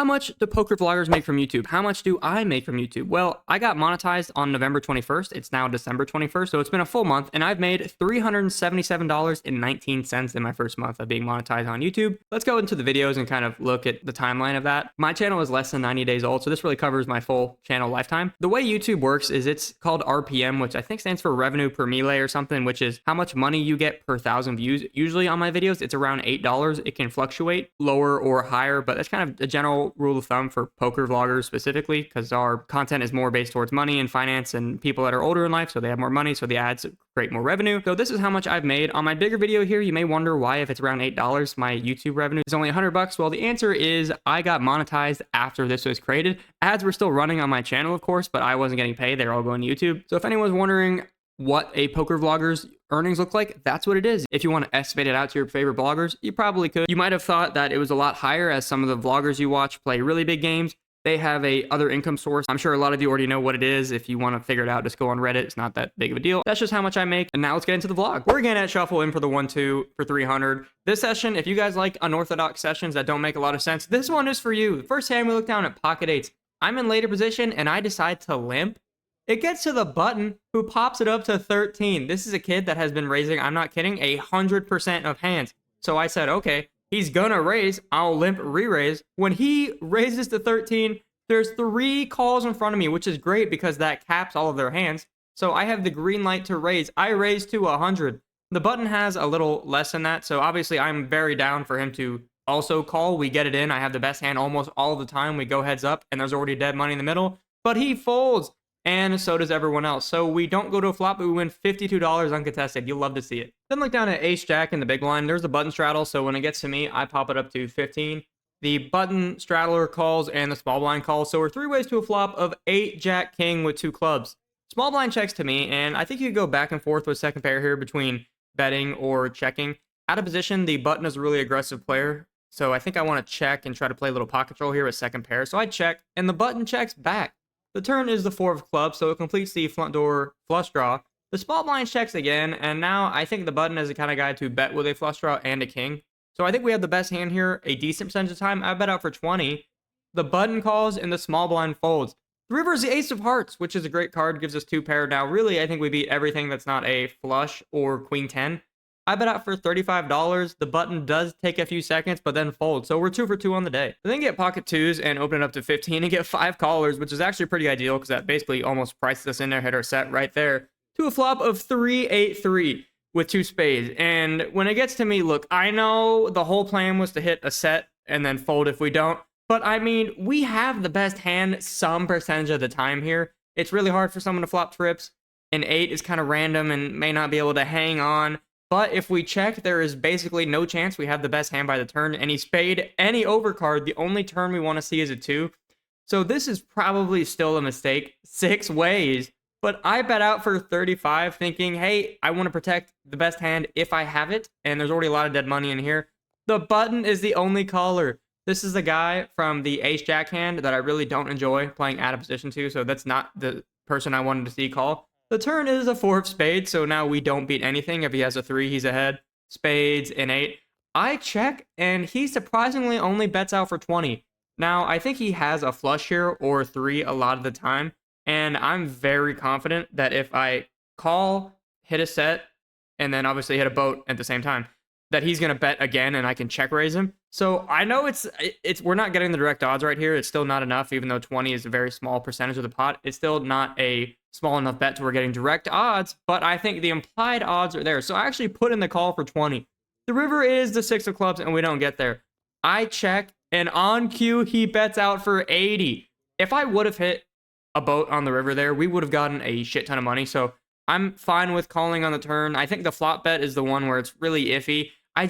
How much do poker vloggers make from YouTube? How much do I make from YouTube? Well, I got monetized on November 21st. It's now December 21st, so it's been a full month, and I've made $377.19 in my first month of being monetized on YouTube. Let's go into the videos and kind of look at the timeline of that. My channel is less than 90 days old, so this really covers my full channel lifetime. The way YouTube works is it's called RPM, which I think stands for revenue per melee or something, which is how much money you get per 1,000 views. Usually on my videos, it's around $8. It can fluctuate lower or higher, but that's kind of a general rule of thumb for poker vloggers specifically, because our content is more based towards money and finance and people that are older in life, so they have more money, so the ads create more revenue. So this is how much I've made. On my bigger video here, you may wonder why, if it's around $8, my YouTube revenue is only $100. Well, the answer is I got monetized after this was created. Ads were still running on my channel, of course, but I wasn't getting paid. They're all going to YouTube. So if anyone's wondering what a poker vlogger's earnings look like, that's what it is. If you want to estimate it out to your favorite bloggers, you probably could. You might have thought that it was a lot higher, as some of the vloggers you watch play really big games. They have a other income source. I'm sure a lot of you already know what it is. If you want to figure it out, just go on Reddit. It's not that big of a deal. That's just how much I make. And now let's get into the vlog. We're again at Shuffle in for the 1-2 for 300. This session, if you guys like unorthodox sessions that don't make a lot of sense, this one is for you. First hand, we look down at pocket eights. I'm in later position and I decide to limp. It gets to the button, who pops it up to 13. This is a kid that has been raising, I'm not kidding, 100% of hands. So I said, okay, he's gonna raise, I'll limp re-raise. When he raises to 13, there's 3 calls in front of me, which is great because that caps all of their hands. So I have the green light to raise. I raise to 100. The button has a little less than that, so obviously I'm very down for him to also call. We get it in. I have the best hand almost all the time. We go heads up, and there's already dead money in the middle. But he folds. And so does everyone else. So we don't go to a flop, but we win $52 uncontested. You'll love to see it. Then look down at ace jack in the big blind. There's a button straddle, so when it gets to me, I pop it up to 15. The button straddler calls and the small blind calls. So we're 3 ways to a flop of 8 jack king with 2 clubs. Small blind checks to me, and I think you could go back and forth with second pair here between betting or checking. Out of position, the button is a really aggressive player, so I think I want to check and try to play a little pocket control here with second pair. So I check, and the button checks back. The turn is the 4 of clubs, so it completes the front door flush draw. The small blind checks again, and now I think the button is the kind of guy to bet with a flush draw and a king. So I think we have the best hand here a decent percentage of the time. I bet out for 20. The button calls and the small blind folds. The river is the ace of hearts, which is a great card, gives us 2 pair. Now, really, I think we beat everything that's not a flush or queen 10. I bet out for $35. The button does take a few seconds, but then folds. So we're 2 for 2 on the day. Then get pocket 2s and open it up to 15 and get 5 callers, which is actually pretty ideal because that basically almost prices us in there, hit our set right there, to a flop of 3-8-3 with 2 spades. And when it gets to me, look, I know the whole plan was to hit a set and then fold if we don't. But I mean, we have the best hand some percentage of the time here. It's really hard for someone to flop trips. An 8 is kind of random and may not be able to hang on. But if we check, there is basically no chance we have the best hand by the turn. Any spade, any overcard, the only turn we want to see is a 2. So this is probably still a mistake 6 ways. But I bet out for 35 thinking, hey, I want to protect the best hand if I have it. And there's already a lot of dead money in here. The button is the only caller. This is a guy from the ace-jack hand that I really don't enjoy playing out of position to. So that's not the person I wanted to see call. The turn is a 4 of spades, so now we don't beat anything. If he has a 3, he's ahead. Spades, an 8. I check, and he surprisingly only bets out for 20. Now, I think he has a flush here or 3 a lot of the time, and I'm very confident that if I call, hit a set, and then obviously hit a boat at the same time, that he's going to bet again and I can check raise him. So I know it's we're not getting the direct odds right here. It's still not enough, even though 20 is a very small percentage of the pot. It's still not a small enough bet to we're getting direct odds, but I think the implied odds are there. So I actually put in the call for 20. The river is the 6 of clubs and we don't get there. I check, and on cue, he bets out for 80. If I would have hit a boat on the river there, we would have gotten a shit ton of money. So I'm fine with calling on the turn. I think the flop bet is the one where it's really iffy. I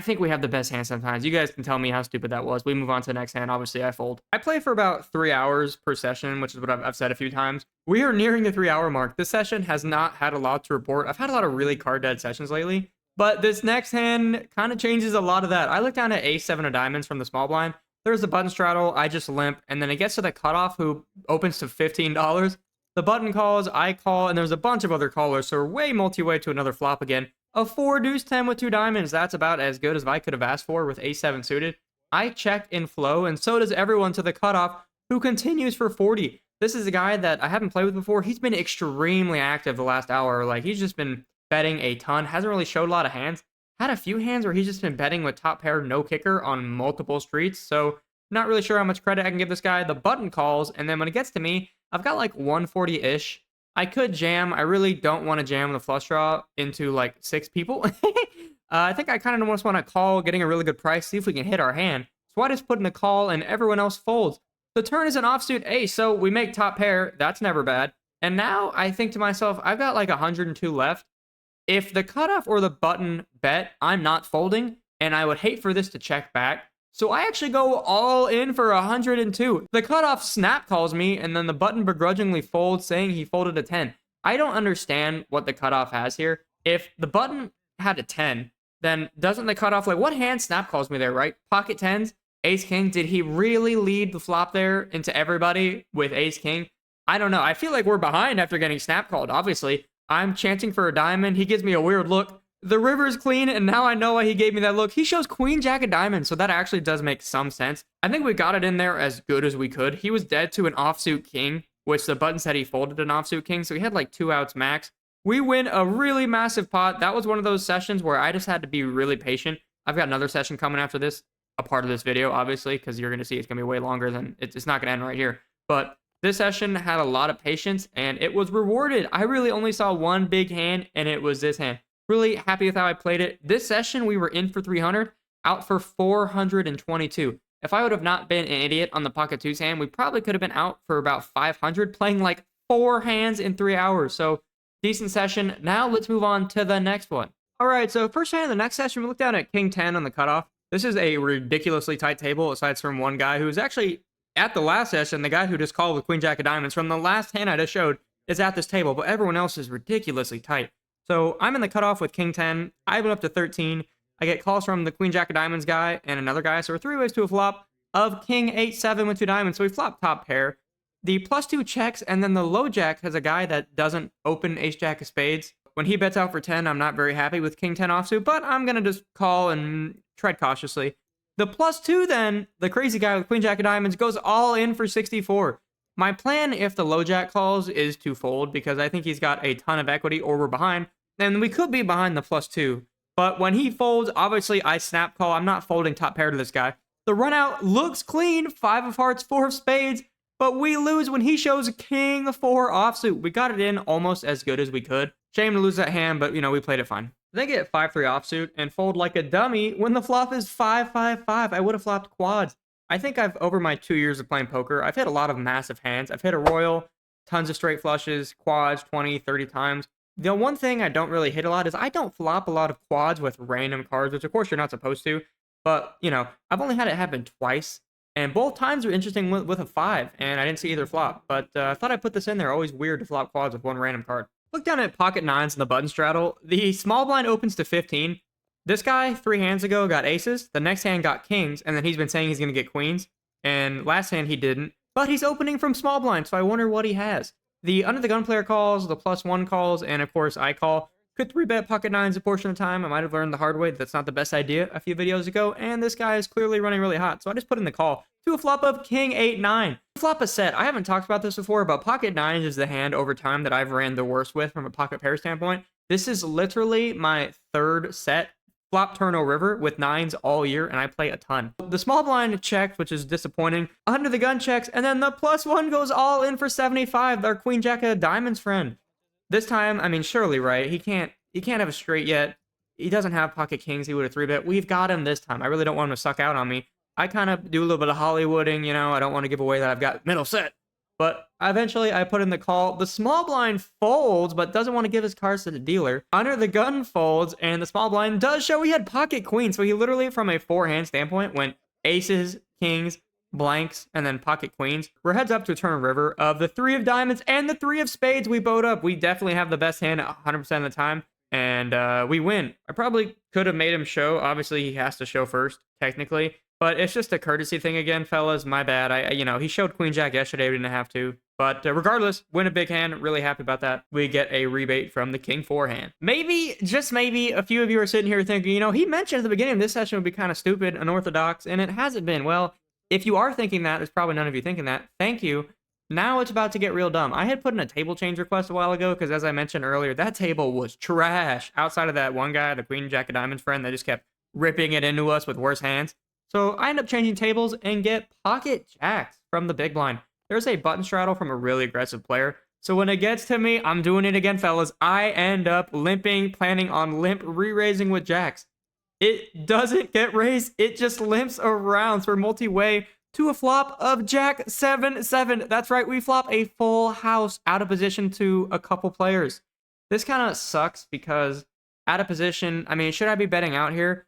think we have the best hand sometimes. You guys can tell me how stupid that was. We move on to the next hand. Obviously, I fold. I play for about 3 hours per session, which is what I've said a few times. We are nearing the 3-hour mark. This session has not had a lot to report. I've had a lot of really card-dead sessions lately, but this next hand kind of changes a lot of that. I look down at ace-7 of diamonds from the small blind. There's the button straddle. I just limp, and then it gets to the cutoff, who opens to $15. The button calls, I call, and there's a bunch of other callers, so we're way multi-way to another flop again. A 4 deuce 10 with 2 diamonds. That's about as good as I could have asked for with ace 7 suited. I check in flow, and so does everyone to the cutoff, who continues for 40. This is a guy that I haven't played with before. He's been extremely active the last hour. Like, he's just been betting a ton. Hasn't really showed a lot of hands. Had a few hands where he's just been betting with top pair no kicker on multiple streets. So not really sure how much credit I can give this guy. The button calls, and then when it gets to me, I've got like 140-ish. I could jam. I really don't want to jam the flush draw into like 6 people. I think I kind of almost want to call, getting a really good price, see if we can hit our hand. So I just put in a call, and everyone else folds. The turn is an offsuit ace, so we make top pair. That's never bad. And now I think to myself, I've got like 102 left. If the cutoff or the button bet, I'm not folding, and I would hate for this to check back. So I actually go all in for 102. The cutoff snap calls me, and then the button begrudgingly folds, saying he folded a 10. I don't understand what the cutoff has here. If the button had a 10, then doesn't the cutoff, like, what hand snap calls me there, right? Pocket 10s, ace king. Did he really lead the flop there into everybody with ace king? I don't know. I feel like we're behind after getting snap called, obviously. I'm chancing for a diamond. He gives me a weird look. The river's clean, and now I know why he gave me that look. He shows queen jack of diamonds, so that actually does make some sense. I think we got it in there as good as we could. He was dead to an offsuit king, which the button said he folded an offsuit king, so he had like 2 outs max. We win a really massive pot. That was one of those sessions where I just had to be really patient. I've got another session coming after this, a part of this video, obviously, because you're going to see it's going to be way longer than it's not going to end right here. But this session had a lot of patience, and it was rewarded. I really only saw one big hand, and it was this hand. Really happy with how I played it. This session, we were in for 300, out for 422. If I would have not been an idiot on the pocket 2s hand, we probably could have been out for about 500, playing like 4 hands in 3 hours. So decent session. Now let's move on to the next one. All right, so first hand of the next session, we look down at king 10 on the cutoff. This is a ridiculously tight table, aside from one guy who was actually at the last session. The guy who just called with queen jack of diamonds from the last hand I just showed is at this table, but everyone else is ridiculously tight. So I'm in the cutoff with king 10. I went up to 13. I get calls from the queen jack of diamonds guy and another guy. So we're 3 ways to a flop of king 8-7 with 2 diamonds. So we flop top pair. The +2 checks, and then the low jack has a guy that doesn't open ace jack of spades. When he bets out for 10, I'm not very happy with king 10 offsuit, but I'm going to just call and tread cautiously. The +2 then, the crazy guy with queen jack of diamonds, goes all in for 64. My plan, if the low jack calls, is to fold, because I think he's got a ton of equity, or we're behind. And we could be behind the +2. But when he folds, obviously I snap call. I'm not folding top pair to this guy. The run out looks clean. 5 of hearts, 4 of spades. But we lose when he shows king 4 offsuit. We got it in almost as good as we could. Shame to lose that hand, but, you know, we played it fine. They get 5-3 offsuit and fold like a dummy when the flop is 5-5-5. I would have flopped quads. I think over my 2 years of playing poker, I've hit a lot of massive hands. I've hit a royal, tons of straight flushes, quads 20, 30 times. The one thing I don't really hit a lot is I don't flop a lot of quads with random cards, which of course you're not supposed to. But, you know, I've only had it happen twice. And both times were interesting with a 5, and I didn't see either flop. But I thought I'd put this in there. Always weird to flop quads with one random card. Look down at pocket 9s and the button straddle. The small blind opens to 15. This guy, 3 hands ago, got aces. The next hand got kings, and then he's been saying he's going to get queens. And last hand he didn't. But he's opening from small blind, so I wonder what he has. The under the gun player calls, the +1 calls, and of course I call. Could 3-bet pocket 9s a portion of the time. I might have learned the hard way that that's not the best idea a few videos ago, and this guy is clearly running really hot, so I just put in the call to a flop of king 8-9. Flop a set. I haven't talked about this before, but pocket 9s is the hand over time that I've ran the worst with from a pocket pair standpoint. This is literally my 3rd set. Flop turn river with 9s all year, and I play a ton. The small blind checked, which is disappointing. Under the gun checks, and then the +1 goes all in for 75. Our queen jack of diamonds friend. This time, I mean, surely, right? He can't have a straight yet. He doesn't have pocket kings. He would have 3-bet. We've got him this time. I really don't want him to suck out on me. I kind of do a little bit of Hollywooding, you know. I don't want to give away that I've got middle set. But eventually, I put in the call. The small blind folds, but doesn't want to give his cards to the dealer. Under the gun folds, and the small blind does show he had pocket queen. So he literally, from a 4-hand standpoint, went aces, kings, blanks, and then pocket queens. We're heads up to a turn river. Of the 3 of diamonds and the 3 of spades we bowed up, we definitely have the best hand 100% of the time. And we win. I probably could have made him show. Obviously, he has to show first, technically. But it's just a courtesy thing again, fellas. My bad. You know, he showed queen jack yesterday. We didn't have to. But regardless, win a big hand. Really happy about that. We get a rebate from the king 4 hand. Maybe, just maybe, a few of you are sitting here thinking, you know, he mentioned at the beginning this session would be kind of stupid, unorthodox, and it hasn't been. Well, if you are thinking that, there's probably none of you thinking that. Thank you. Now it's about to get real dumb. I had put in a table change request a while ago because, as I mentioned earlier, that table was trash. Outside of that one guy, the Queen Jack of Diamonds friend, that just kept ripping it into us with worse hands. So I end up changing tables and get pocket jacks from the big blind. There's a button straddle from a really aggressive player. So when it gets to me, I'm doing it again, fellas. I end up limping, planning on limp re-raising with jacks. It doesn't get raised. It just limps around for multi-way to a flop of Jack 7-7. That's right, we flop a full house out of position to a couple players. This kind of sucks because out of position, I mean, should I be betting out here?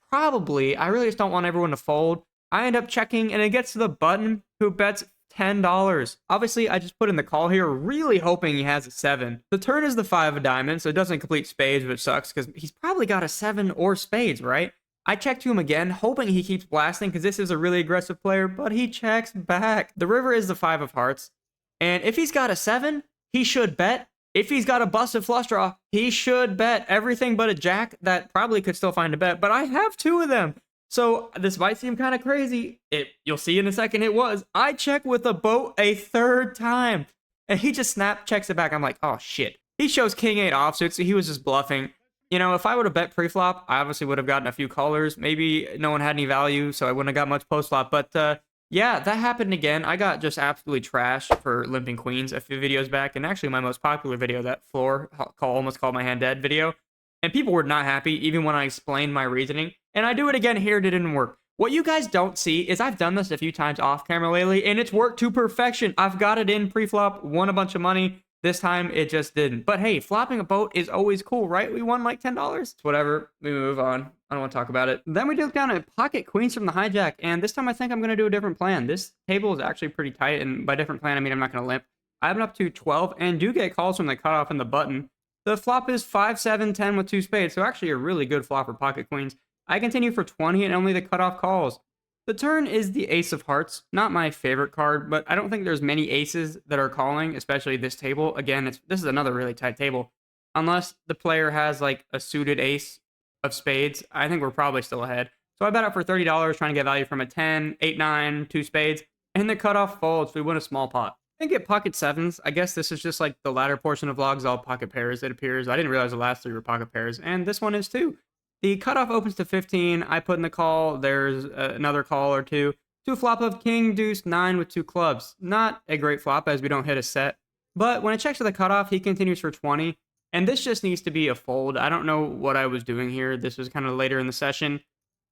Probably. I really just don't want everyone to fold. I end up checking, and it gets to the button who bets $10. Obviously, I just put in the call here, really hoping he has a 7. The turn is the 5 of diamonds, so it doesn't complete spades, which sucks because he's probably got a 7 or spades, right? I check to him again, hoping he keeps blasting because this is a really aggressive player, but he checks back. The river is the 5 of hearts, and if he's got a 7, he should bet. If he's got a busted flush draw, he should bet everything but a jack that probably could still find a bet, but I have 2 of them. So this might seem kind of crazy. You'll see in a second it was. I check with a boat a 3rd time, and he just snap checks it back. I'm like, oh shit. He shows king 8 offsuit, so he was just bluffing. You know, if I would have bet pre-flop, I obviously would have gotten a few callers. Maybe no one had any value, so I wouldn't have got much post-flop. But yeah, that happened again. I got just absolutely trashed for limping queens a few videos back, and actually my most popular video, that floor almost called my hand dead video. And people were not happy, even when I explained my reasoning. And I do it again here, it didn't work. What you guys don't see is I've done this a few times off camera lately, and it's worked to perfection. I've got it in pre-flop, won a bunch of money. This time, it just didn't. But hey, flopping a boat is always cool, right? We won like $10. It's whatever. We move on. I don't want to talk about it. Then we just kind of pocket queens from the hijack. And this time, I think I'm going to do a different plan. This table is actually pretty tight. And by different plan, I mean I'm not going to limp. I'm up to 12 and do get calls from the cutoff and the button. The flop is 5, 7, 10 with 2 spades. So actually a really good flop for pocket queens. I continue for 20 and only the cutoff calls. The turn is the ace of hearts. Not my favorite card, but I don't think there's many aces that are calling, especially this table. Again, this is another really tight table. Unless the player has like a suited ace of spades, I think we're probably still ahead. So I bet up for $30 trying to get value from a 10, 8, 9, 2 spades, and the cutoff folds. We win a small pot. I get pocket 7s. I guess this is just like the latter portion of vlogs, all pocket pairs, it appears. I didn't realize the last 3 were pocket pairs, and this one is too. The cutoff opens to 15. I put in the call. There's another call or two. To a flop of king, deuce, 9 with 2 clubs. Not a great flop as we don't hit a set. But when it checks to the cutoff, he continues for 20. And this just needs to be a fold. I don't know what I was doing here. This was kind of later in the session.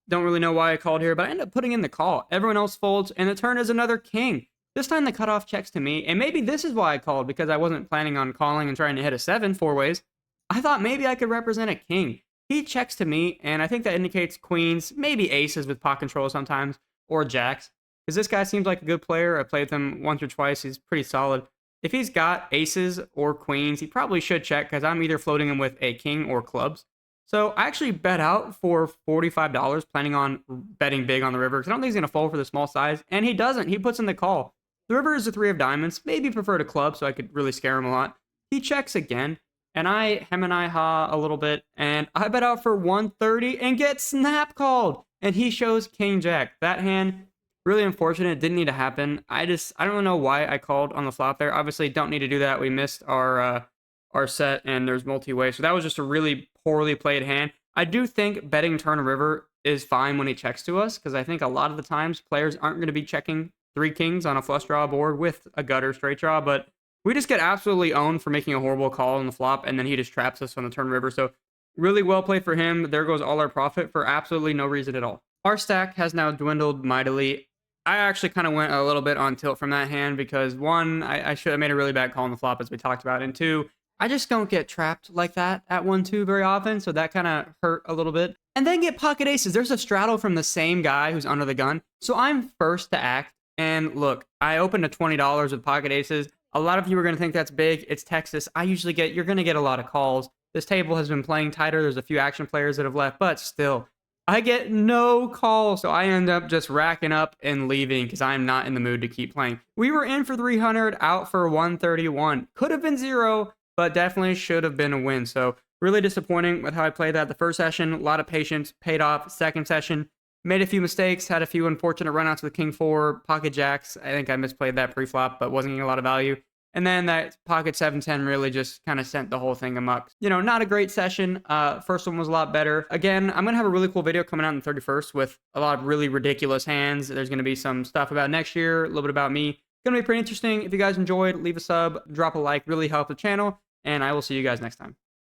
Don't really know why I called here, but I ended up putting in the call. Everyone else folds, and the turn is another king. This time the cutoff checks to me, and maybe this is why I called, because I wasn't planning on calling and trying to hit a 7 4 ways. I thought maybe I could represent a king. He checks to me, and I think that indicates queens, maybe aces with pot control sometimes, or jacks. Because this guy seems like a good player. I played him once or twice. He's pretty solid. If he's got aces or queens, he probably should check, because I'm either floating him with a king or clubs. So I actually bet out for $45, planning on betting big on the river, because I don't think he's going to fold for the small size, and he doesn't. He puts in the call. The river is the 3 of diamonds, maybe preferred a club, so I could really scare him a lot. He checks again. And I hem and I ha a little bit, and I bet out for 130 and get snap called. And he shows king jack. That hand, really unfortunate. Didn't need to happen. I don't know why I called on the flop there. Obviously, don't need to do that. We missed our set, and there's multi-way. So that was just a really poorly played hand. I do think betting turn river is fine when he checks to us, because I think a lot of the times players aren't going to be checking 3 kings on a flush draw board with a gutter straight draw, but we just get absolutely owned for making a horrible call on the flop, and then he just traps us on the turn river. So really well played for him. There goes all our profit for absolutely no reason at all. Our stack has now dwindled mightily. I actually kind of went a little bit on tilt from that hand because 1, I should have made a really bad call on the flop as we talked about, and 2, I just don't get trapped like that at 1-2 very often, so that kind of hurt a little bit. And then get pocket aces. There's a straddle from the same guy who's under the gun. So I'm first to act, and look, I opened to $20 with pocket aces. A lot of you are going to think that's big. It's Texas. You're going to get a lot of calls. This table has been playing tighter. There's a few action players that have left, but still, I get no call, so I end up just racking up and leaving because I'm not in the mood to keep playing. We were in for 300, out for 131. Could have been 0, but definitely should have been a win. So really disappointing with how I played that. The first session, a lot of patience, paid off. Second session, made a few mistakes, had a few unfortunate runouts with King 4, pocket jacks. I think I misplayed that pre-flop, but wasn't getting a lot of value. And then that pocket 7-10 really just kind of sent the whole thing amok. You know, not a great session. First one was a lot better. Again, I'm going to have a really cool video coming out on the 31st with a lot of really ridiculous hands. There's going to be some stuff about next year, a little bit about me. It's going to be pretty interesting. If you guys enjoyed, leave a sub, drop a like, really help the channel. And I will see you guys next time.